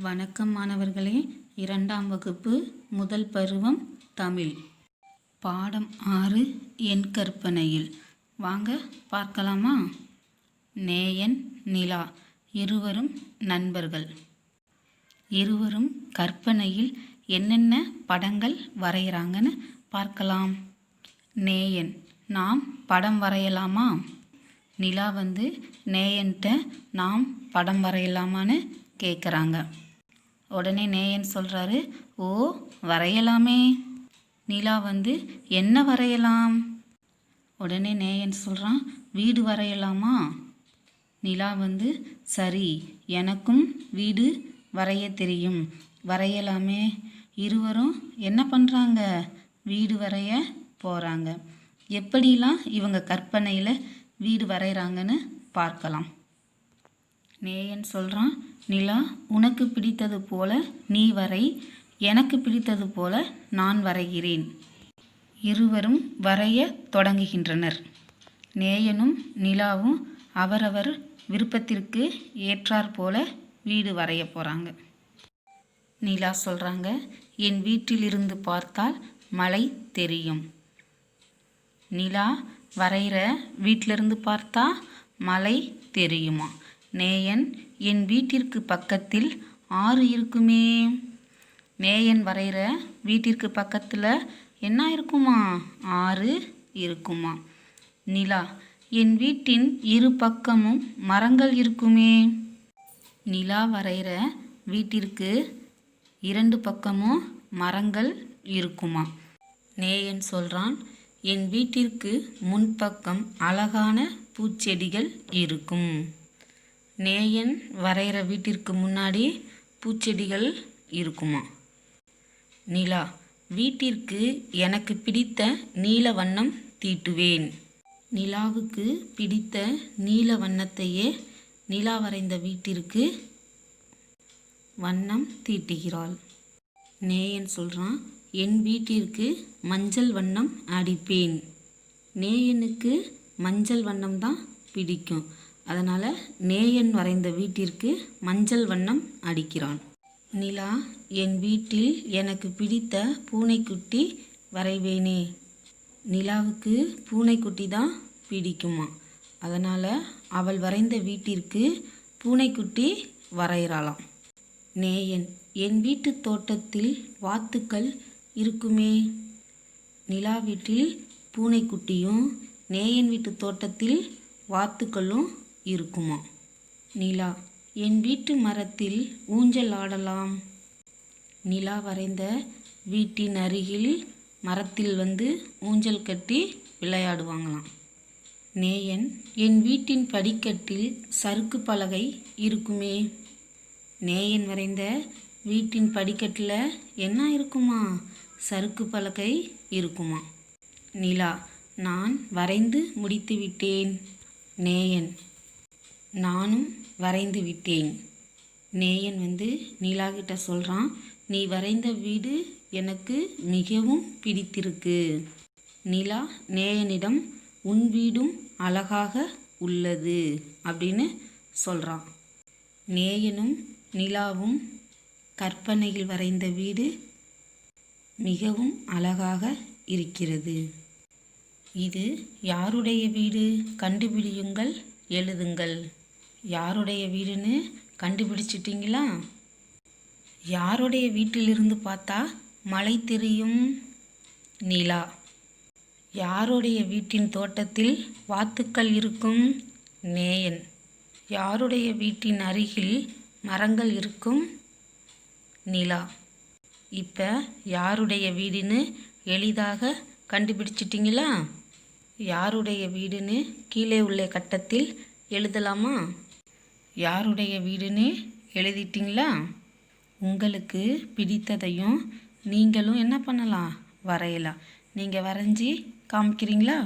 வணக்கம் மாணவர்களே. 2ஆம் வகுப்பு முதல் பருவம் தமிழ் பாடம் 6 என் கற்பனையில். வாங்க பார்க்கலாமா? நேயன், நிலா இருவரும் நண்பர்கள். இருவரும் கற்பனையில் என்னென்ன படங்கள் வரைகிறாங்கன்னு பார்க்கலாம். நேயன்: நாம் படம் வரையலாமா? நிலா நேயன்ட்ட நாம் படம் வரையலாமான்னு கேட்குறாங்க. உடனே நேயன் சொல்கிறாரு, ஓ வரையலாமே. நிலா என்ன வரையலாம்? உடனே நேயன் சொல்கிறான், வீடு வரையலாமா? நிலா சரி, எனக்கும் வீடு வரைய தெரியும், வரையலாமே. இருவரும் என்ன பண்ணுறாங்க? வீடு வரைய போகிறாங்க. எப்படிலாம் இவங்க கற்பனையில் வீடு வரைகிறாங்கன்னு பார்க்கலாம். நேயன் சொல்கிறான், நிலா உனக்கு பிடித்தது போல நீ வரை, எனக்கு பிடித்தது போல நான் வரைகிறேன். இருவரும் வரைய தொடங்குகின்றனர். நேயனும் நிலாவும் அவரவர் விருப்பத்திற்கு ஏற்றாற் போல வீடு வரைய போகிறாங்க. நிலா சொல்கிறாங்க, என் வீட்டிலிருந்து பார்த்தால் மலை தெரியும். நிலா வரைகிற வீட்டிலிருந்து பார்த்தா மலை தெரியுமா? நேயன், என் வீட்டிற்கு பக்கத்தில் ஆறு இருக்குமே. நேயன் வரைகிற வீட்டிற்கு பக்கத்தில் என்ன இருக்குமா? ஆறு இருக்குமா? நிலா, என் வீட்டின் இரு பக்கமும் மரங்கள் இருக்குமே. நிலா வரைகிற வீட்டிற்கு 2 பக்கமும் மரங்கள் இருக்குமா? நேயன் சொல்கிறான், என் வீட்டிற்கு முன்பக்கம் அழகான பூச்செடிகள் இருக்கும். நேயன் வரைகிற வீட்டிற்கு முன்னாடி பூச்செடிகள் இருக்குமா? நிலா, வீட்டிற்கு எனக்கு பிடித்த நீல வண்ணம் தீட்டுவேன். நிலாவுக்கு பிடித்த நீல வண்ணத்தையே நிலா வரைந்த வீட்டிற்கு வண்ணம் தீட்டுகிறாள். நேயன் சொல்கிறான், என் வீட்டிற்கு மஞ்சள் வண்ணம் அடிப்பேன். நேயனுக்கு மஞ்சள் வண்ணம் தான் பிடிக்கும். அதனால் நேயன் வரைந்த வீட்டிற்கு மஞ்சள் வண்ணம் அடிக்கிறான். நிலா, என் வீட்டில் எனக்கு பிடித்த பூனைக்குட்டி வரைவேனே. நிலாவுக்கு பூனைக்குட்டி தான் பிடிக்குமா? அதனால் அவள் வரைந்த வீட்டிற்கு பூனைக்குட்டி வரைகிறாளாம். நேயன், என் வீட்டு தோட்டத்தில் வாத்துக்கள் இருக்குமே. நிலா வீட்டில் பூனைக்குட்டியும் நேயன் வீட்டு தோட்டத்தில் வாத்துக்களும் இருக்குமா? நிலா, என் வீட்டு மரத்தில் ஊஞ்சல் ஆடலாம். நிலா வரைந்த வீட்டின் அருகில் மரத்தில் ஊஞ்சல் கட்டி விளையாடுவாங்களாம். நேயன், என் வீட்டின் படிக்கட்டில் சறுக்கு பலகை இருக்குமே. நேயன் வரைந்த வீட்டின் படிக்கட்டில் என்ன இருக்குமா? சறுக்கு பலகை இருக்குமா? நிலா, நான் வரைந்து முடித்து விட்டேன். நேயன், நானும் வரைந்து விட்டேன். நேயன் நிலா கிட்ட சொல்கிறான், நீ வரைந்த வீடு எனக்கு மிகவும் பிடித்திருக்கு. நிலா நேயனிடம், உன் வீடும் அழகாக உள்ளது அப்படின்னு சொல்கிறான். நேயனும் நிலாவும் கற்பனையில் வரைந்த வீடு மிகவும் அழகாக இருக்கிறது. இது யாருடைய வீடு? கண்டுபிடியுங்கள், எழுதுங்கள். யாருடைய வீடுன்னு கண்டுபிடிச்சிட்டிங்களா? யாருடைய வீட்டிலிருந்து பார்த்தா மலை தெரியும்? நிலா. யாருடைய வீட்டின் தோட்டத்தில் வாத்துக்கள் இருக்கும்? நேயன். யாருடைய வீட்டின் அருகில் மரங்கள் இருக்கும்? நிலா. இப்போ யாருடைய வீடுன்னு எளிதாக கண்டுபிடிச்சிட்டிங்களா? யாருடைய வீடுன்னு கீழே உள்ள கட்டத்தில் எழுதலாமா? யாருடைய வீடுன்னு எழுதிட்டிங்களா? உங்களுக்கு பிடித்ததையும் நீங்களும் என்ன பண்ணலாம்? வரையலாம். நீங்கள் வரைஞ்சி காமிக்கிறீங்களா?